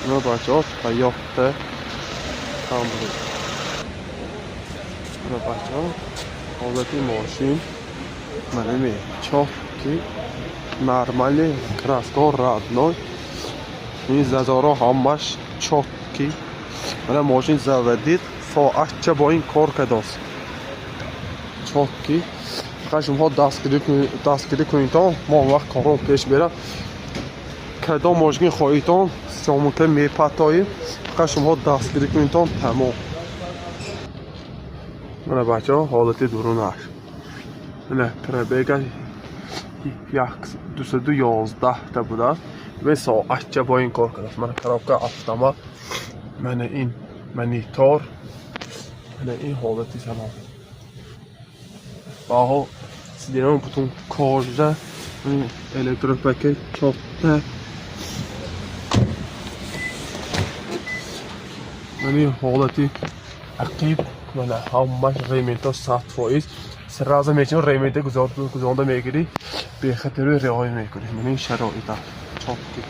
اینا بچه ها تیاخته تمرین. اینا بچه ها حالتی ماشین منمی چاکی نرمالی краска родной. این زدارا همش چاکی. من ماشین زودید ساعت با این کار کداست چاکی. فقط شما دستگیری کنیدان ما وقت کارون پیش بیره کدا ماشین خواهیدان شما که میپتاییم فقط شما دستگیری کنیدان تمام. من بچه ها حالتی درونش من پربیگه 211 تا بوده و ساعت با این کار کداست. من خرابکه افتما من این منیتار من این حالتی سلام باها سیدیران بطون کارجه الکتروپکه چاپته من این حالتی عقیب من همش ریمیتا 100% سرازه میچین ریمیتا گذارده میگیری به خاطر رعایت میکنی. من این شرایط چاپتی